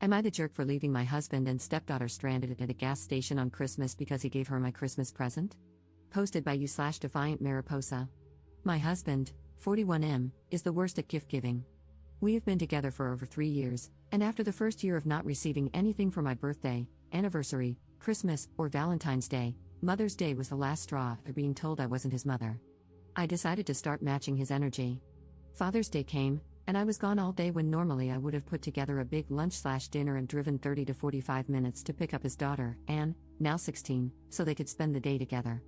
Am I the jerk for leaving my husband and stepdaughter stranded at a gas station on Christmas because he gave her my Christmas present? Posted by you/Defiant Mariposa. My husband, 41M, is the worst at gift giving. We have been together for over 3 years, and after the first year of not receiving anything for my birthday, anniversary, Christmas, or Valentine's Day, Mother's Day was the last straw after being told I wasn't his mother. I decided to start matching his energy. Father's Day came, and I was gone all day when normally I would have put together a big lunch/dinner and driven 30 to 45 minutes to pick up his daughter, Anne, now 16, so they could spend the day together.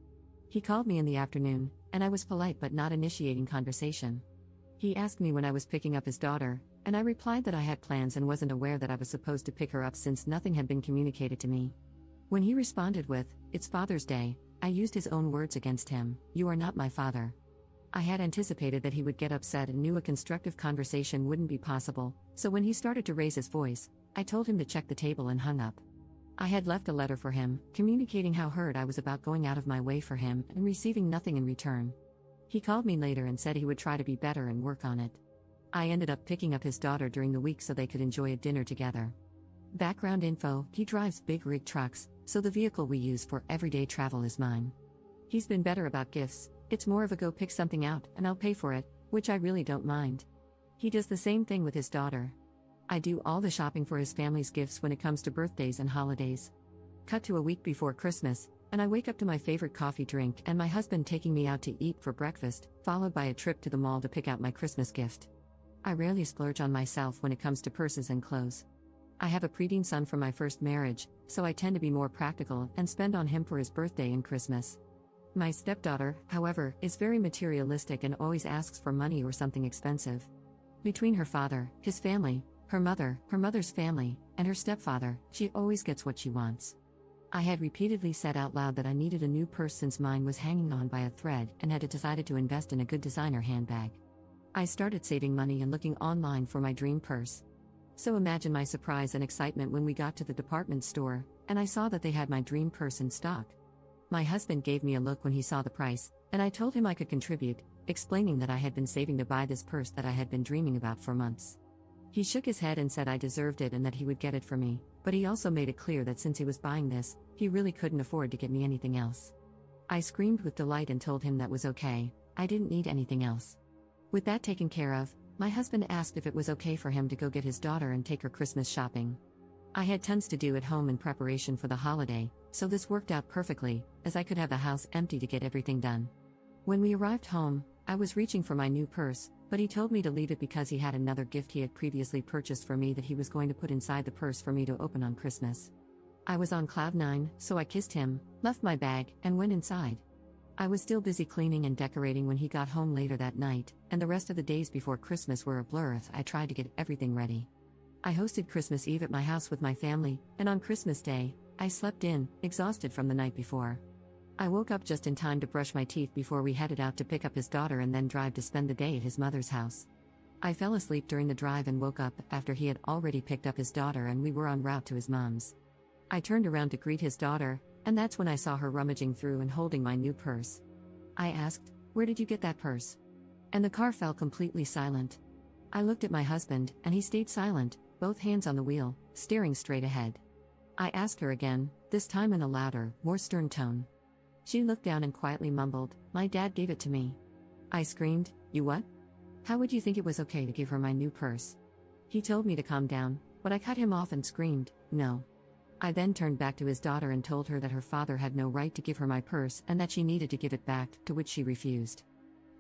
He called me in the afternoon, and I was polite but not initiating conversation. He asked me when I was picking up his daughter, and I replied that I had plans and wasn't aware that I was supposed to pick her up since nothing had been communicated to me. When he responded with, "It's Father's Day," I used his own words against him, "You are not my father." I had anticipated that he would get upset and knew a constructive conversation wouldn't be possible, so when he started to raise his voice, I told him to check the table and hung up. I had left a letter for him, communicating how hurt I was about going out of my way for him and receiving nothing in return. He called me later and said he would try to be better and work on it. I ended up picking up his daughter during the week so they could enjoy a dinner together. Background info: he drives big rig trucks, so the vehicle we use for everyday travel is mine. He's been better about gifts. It's more of a go pick something out and I'll pay for it, which I really don't mind. He does the same thing with his daughter. I do all the shopping for his family's gifts when it comes to birthdays and holidays. Cut to a week before Christmas, and I wake up to my favorite coffee drink and my husband taking me out to eat for breakfast, followed by a trip to the mall to pick out my Christmas gift. I rarely splurge on myself when it comes to purses and clothes. I have a preteen son from my first marriage, so I tend to be more practical and spend on him for his birthday and Christmas. My stepdaughter, however, is very materialistic and always asks for money or something expensive. Between her father, his family, her mother's family, and her stepfather, she always gets what she wants. I had repeatedly said out loud that I needed a new purse since mine was hanging on by a thread and had decided to invest in a good designer handbag. I started saving money and looking online for my dream purse. So imagine my surprise and excitement when we got to the department store, and I saw that they had my dream purse in stock. My husband gave me a look when he saw the price, and I told him I could contribute, explaining that I had been saving to buy this purse that I had been dreaming about for months. He shook his head and said I deserved it and that he would get it for me, but he also made it clear that since he was buying this, he really couldn't afford to get me anything else. I screamed with delight and told him that was okay, I didn't need anything else. With that taken care of, my husband asked if it was okay for him to go get his daughter and take her Christmas shopping. I had tons to do at home in preparation for the holiday, so this worked out perfectly, as I could have the house empty to get everything done. When we arrived home, I was reaching for my new purse, but he told me to leave it because he had another gift he had previously purchased for me that he was going to put inside the purse for me to open on Christmas. I was on cloud 9, so I kissed him, left my bag, and went inside. I was still busy cleaning and decorating when he got home later that night, and the rest of the days before Christmas were a blur as I tried to get everything ready. I hosted Christmas Eve at my house with my family, and on Christmas Day, I slept in, exhausted from the night before. I woke up just in time to brush my teeth before we headed out to pick up his daughter and then drive to spend the day at his mother's house. I fell asleep during the drive and woke up after he had already picked up his daughter and we were en route to his mom's. I turned around to greet his daughter, and that's when I saw her rummaging through and holding my new purse. I asked, "Where did you get that purse?" And the car fell completely silent. I looked at my husband, and he stayed silent, both hands on the wheel, staring straight ahead. I asked her again, this time in a louder, more stern tone. She looked down and quietly mumbled, "My dad gave it to me." I screamed, "You what? How would you think it was okay to give her my new purse?" He told me to calm down, but I cut him off and screamed, "No." I then turned back to his daughter and told her that her father had no right to give her my purse and that she needed to give it back, to which she refused.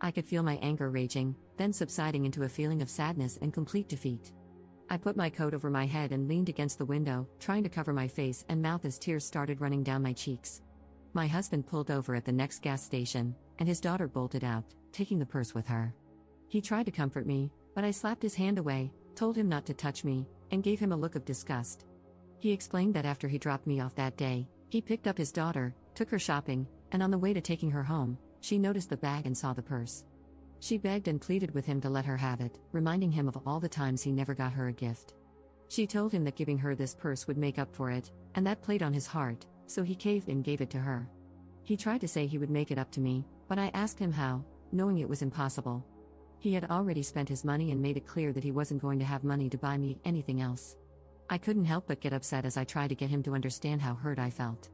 I could feel my anger raging, then subsiding into a feeling of sadness and complete defeat. I put my coat over my head and leaned against the window, trying to cover my face and mouth as tears started running down my cheeks. My husband pulled over at the next gas station, and his daughter bolted out, taking the purse with her. He tried to comfort me, but I slapped his hand away, told him not to touch me, and gave him a look of disgust. He explained that after he dropped me off that day, he picked up his daughter, took her shopping, and on the way to taking her home, she noticed the bag and saw the purse. She begged and pleaded with him to let her have it, reminding him of all the times he never got her a gift. She told him that giving her this purse would make up for it, and that played on his heart, so he caved and gave it to her. He tried to say he would make it up to me, but I asked him how, knowing it was impossible. He had already spent his money and made it clear that he wasn't going to have money to buy me anything else. I couldn't help but get upset as I tried to get him to understand how hurt I felt.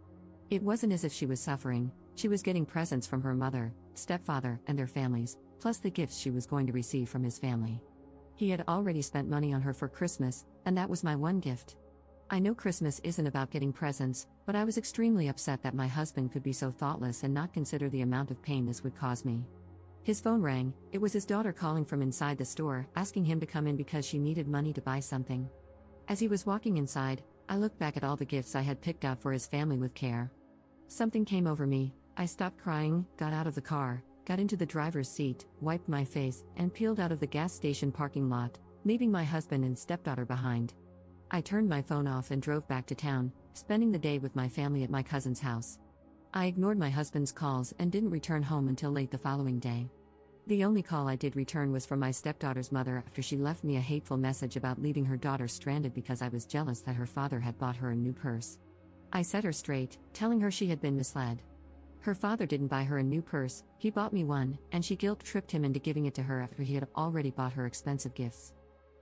It wasn't as if she was suffering, she was getting presents from her mother, stepfather, and their families, plus the gifts she was going to receive from his family. He had already spent money on her for Christmas, and that was my one gift. I know Christmas isn't about getting presents, but I was extremely upset that my husband could be so thoughtless and not consider the amount of pain this would cause me. His phone rang. It was his daughter calling from inside the store, asking him to come in because she needed money to buy something. As he was walking inside, I looked back at all the gifts I had picked out for his family with care. Something came over me. I stopped crying, got out of the car, got into the driver's seat, wiped my face, and peeled out of the gas station parking lot, leaving my husband and stepdaughter behind. I turned my phone off and drove back to town, spending the day with my family at my cousin's house. I ignored my husband's calls and didn't return home until late the following day. The only call I did return was from my stepdaughter's mother after she left me a hateful message about leaving her daughter stranded because I was jealous that her father had bought her a new purse. I set her straight, telling her she had been misled. Her father didn't buy her a new purse, he bought me one, and she guilt-tripped him into giving it to her after he had already bought her expensive gifts.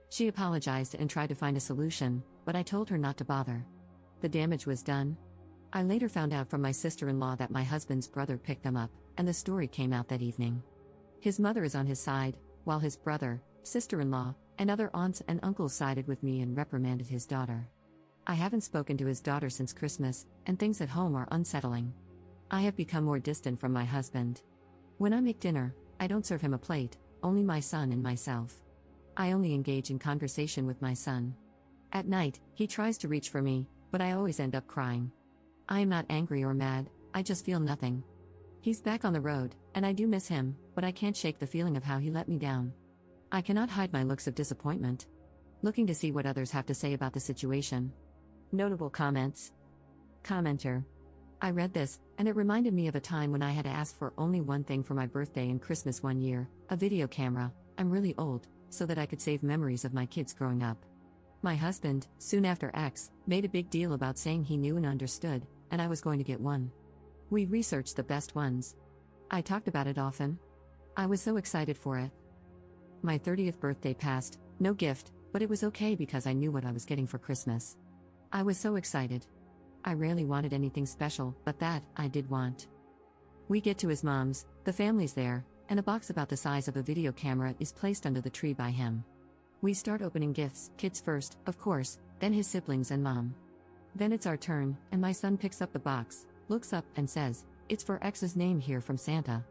She apologized and tried to find a solution, but I told her not to bother. The damage was done. I later found out from my sister-in-law that my husband's brother picked them up, and the story came out that evening. His mother is on his side, while his brother, sister-in-law, and other aunts and uncles sided with me and reprimanded his daughter. I haven't spoken to his daughter since Christmas, and things at home are unsettling. I have become more distant from my husband. When I make dinner, I don't serve him a plate, only my son and myself. I only engage in conversation with my son. At night, he tries to reach for me, but I always end up crying. I am not angry or mad, I just feel nothing. He's back on the road, and I do miss him, but I can't shake the feeling of how he let me down. I cannot hide my looks of disappointment. Looking to see what others have to say about the situation. Notable comments. Commenter. I read this, and it reminded me of a time when I had asked for only one thing for my birthday and Christmas one year, a video camera. I'm really old, so that I could save memories of my kids growing up. My husband, soon after X, made a big deal about saying he knew and understood, and I was going to get one. We researched the best ones. I talked about it often. I was so excited for it. My 30th birthday passed, no gift, but it was okay because I knew what I was getting for Christmas. I was so excited. I rarely wanted anything special, but that, I did want. We get to his mom's, the family's there, and a box about the size of a video camera is placed under the tree by him. We start opening gifts, kids first, of course, then his siblings and mom. Then it's our turn, and my son picks up the box, looks up, and says, "It's for X's name here from Santa."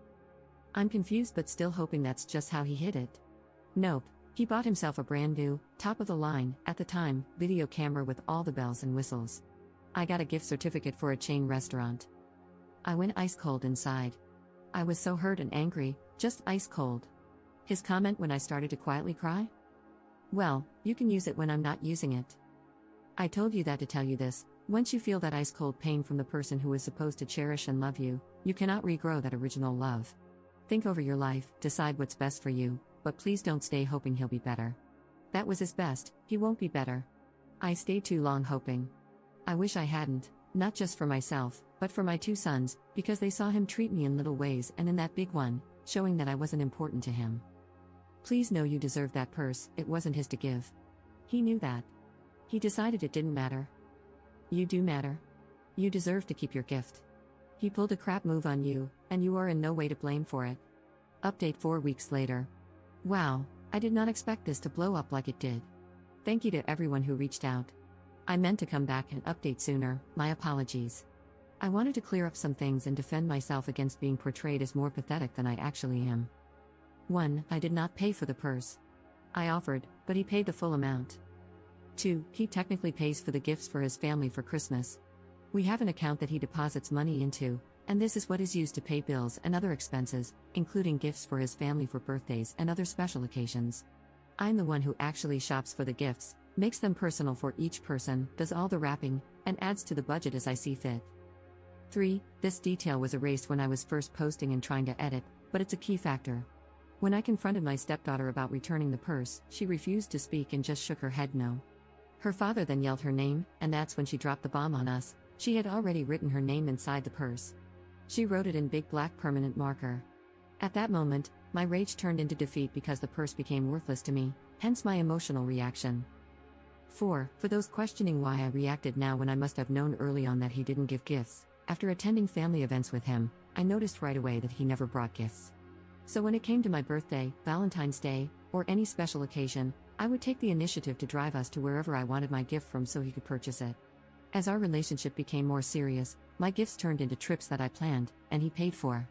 I'm confused but still hoping that's just how he hid it. Nope, he bought himself a brand new, top of the line, at the time, video camera with all the bells and whistles. I got a gift certificate for a chain restaurant. I went ice cold inside. I was so hurt and angry, just ice cold. His comment when I started to quietly cry? Well, you can use it when I'm not using it. I told you that to tell you this. Once you feel that ice cold pain from the person who is supposed to cherish and love you, you cannot regrow that original love. Think over your life, decide what's best for you, but please don't stay hoping he'll be better. That was his best, he won't be better. I stayed too long hoping. I wish I hadn't, not just for myself, but for my two sons, because they saw him treat me in little ways and in that big one, showing that I wasn't important to him. Please know you deserve that purse, it wasn't his to give. He knew that. He decided it didn't matter. You do matter. You deserve to keep your gift. He pulled a crap move on you, and you are in no way to blame for it. Update 4 weeks later. Wow, I did not expect this to blow up like it did. Thank you to everyone who reached out. I meant to come back and update sooner, my apologies. I wanted to clear up some things and defend myself against being portrayed as more pathetic than I actually am. 1. I did not pay for the purse. I offered, but he paid the full amount. 2. He technically pays for the gifts for his family for Christmas. We have an account that he deposits money into, and this is what is used to pay bills and other expenses, including gifts for his family for birthdays and other special occasions. I'm the one who actually shops for the gifts, makes them personal for each person, does all the wrapping, and adds to the budget as I see fit. 3. This detail was erased when I was first posting and trying to edit, but it's a key factor. When I confronted my stepdaughter about returning the purse, she refused to speak and just shook her head no. Her father then yelled her name, and that's when she dropped the bomb on us. She had already written her name inside the purse. She wrote it in big black permanent marker. At that moment, my rage turned into defeat because the purse became worthless to me, hence my emotional reaction. 4. For those questioning why I reacted now when I must have known early on that he didn't give gifts, after attending family events with him, I noticed right away that he never brought gifts. So when it came to my birthday, Valentine's Day, or any special occasion, I would take the initiative to drive us to wherever I wanted my gift from so he could purchase it. As our relationship became more serious, my gifts turned into trips that I planned, and he paid for.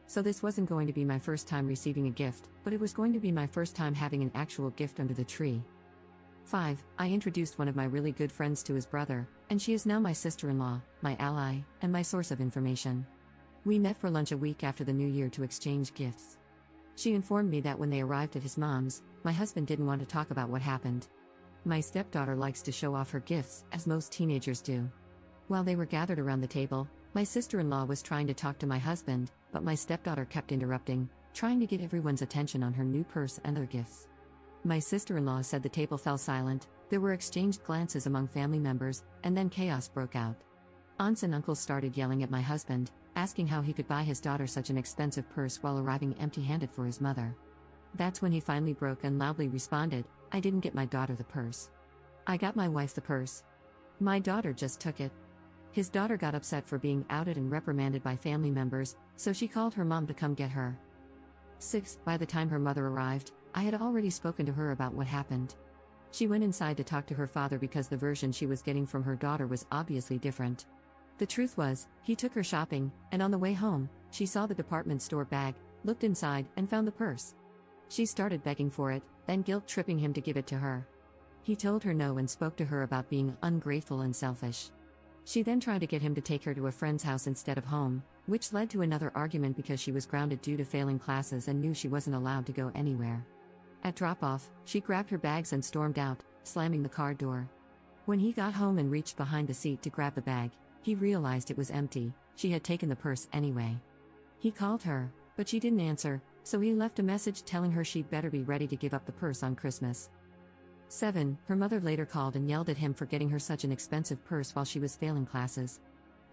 So this wasn't going to be my first time receiving a gift, but it was going to be my first time having an actual gift under the tree. 5. I introduced one of my really good friends to his brother, and she is now my sister-in-law, my ally, and my source of information. We met for lunch a week after the new year to exchange gifts. She informed me that when they arrived at his mom's, my husband didn't want to talk about what happened. My stepdaughter likes to show off her gifts, as most teenagers do. While they were gathered around the table, my sister-in-law was trying to talk to my husband, but my stepdaughter kept interrupting, trying to get everyone's attention on her new purse and their gifts. My sister-in-law said the table fell silent, there were exchanged glances among family members, and then chaos broke out. Aunts and uncles started yelling at my husband, asking how he could buy his daughter such an expensive purse while arriving empty-handed for his mother. That's when he finally broke and loudly responded, "I didn't get my daughter the purse. I got my wife the purse. My daughter just took it." His daughter got upset for being outed and reprimanded by family members, so she called her mom to come get her. 6. By the time her mother arrived, I had already spoken to her about what happened. She went inside to talk to her father because the version she was getting from her daughter was obviously different. The truth was, he took her shopping, and on the way home, she saw the department store bag, looked inside, and found the purse. She started begging for it, then guilt-tripping him to give it to her. He told her no and spoke to her about being ungrateful and selfish. She then tried to get him to take her to a friend's house instead of home, which led to another argument because she was grounded due to failing classes and knew she wasn't allowed to go anywhere. At drop-off, she grabbed her bags and stormed out, slamming the car door. When he got home and reached behind the seat to grab the bag, he realized it was empty. She had taken the purse anyway. He called her, but she didn't answer, so he left a message telling her she'd better be ready to give up the purse on Christmas. 7. Her mother later called and yelled at him for getting her such an expensive purse while she was failing classes.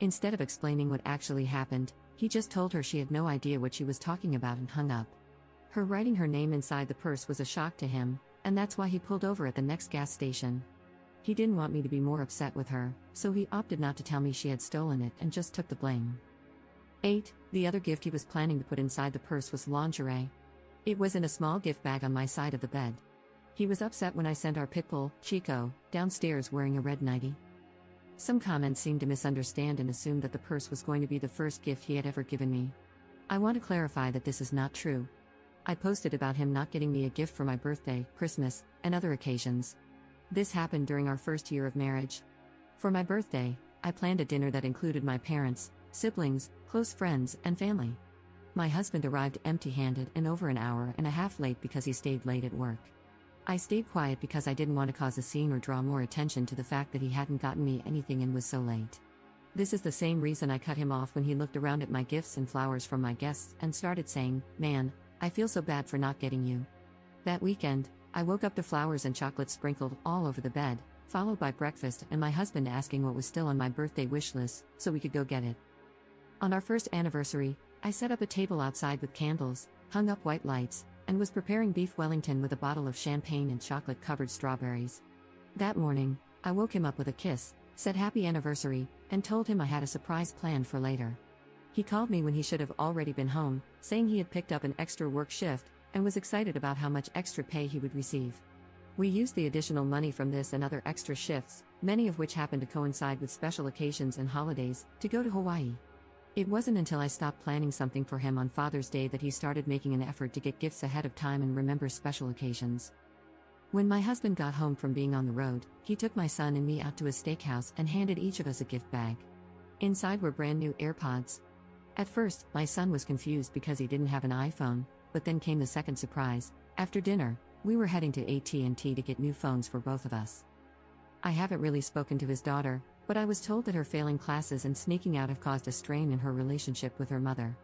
Instead of explaining what actually happened, he just told her she had no idea what she was talking about and hung up. Her writing her name inside the purse was a shock to him, and that's why he pulled over at the next gas station. He didn't want me to be more upset with her, so he opted not to tell me she had stolen it and just took the blame. 8. The other gift he was planning to put inside the purse was lingerie. It was in a small gift bag on my side of the bed. He was upset when I sent our pit bull, Chico, downstairs wearing a red nightie. Some comments seemed to misunderstand and assume that the purse was going to be the first gift he had ever given me. I want to clarify that this is not true. I posted about him not getting me a gift for my birthday, Christmas, and other occasions. This happened during our first year of marriage. For my birthday, I planned a dinner that included my parents, siblings, close friends, and family. My husband arrived empty-handed and over an hour and a half late because he stayed late at work. I stayed quiet because I didn't want to cause a scene or draw more attention to the fact that he hadn't gotten me anything and was so late. This is the same reason I cut him off when he looked around at my gifts and flowers from my guests and started saying, "Man, I feel so bad for not getting you." That weekend, I woke up to flowers and chocolate sprinkled all over the bed, followed by breakfast and my husband asking what was still on my birthday wish list so we could go get it. On our first anniversary, I set up a table outside with candles, hung up white lights, and was preparing beef Wellington with a bottle of champagne and chocolate-covered strawberries. That morning, I woke him up with a kiss, said happy anniversary, and told him I had a surprise planned for later. He called me when he should have already been home, saying he had picked up an extra work shift, and was excited about how much extra pay he would receive. We used the additional money from this and other extra shifts, many of which happened to coincide with special occasions and holidays, to go to Hawaii. It wasn't until I stopped planning something for him on Father's Day that he started making an effort to get gifts ahead of time and remember special occasions. When my husband got home from being on the road, he took my son and me out to a steakhouse and handed each of us a gift bag. Inside were brand new AirPods. At first, my son was confused because he didn't have an iPhone, but then came the second surprise. After dinner, we were heading to AT&T to get new phones for both of us. I haven't really spoken to his daughter, but I was told that her failing classes and sneaking out have caused a strain in her relationship with her mother.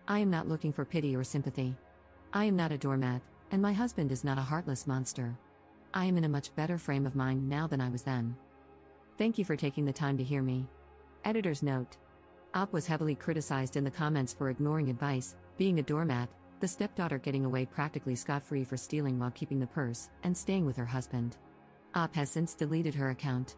I am not looking for pity or sympathy. I am not a doormat, and my husband is not a heartless monster. I am in a much better frame of mind now than I was then. Thank you for taking the time to hear me. Editor's note. Op was heavily criticized in the comments for ignoring advice, being a doormat, the stepdaughter getting away practically scot-free for stealing while keeping the purse, and staying with her husband. AITAH has since deleted her account.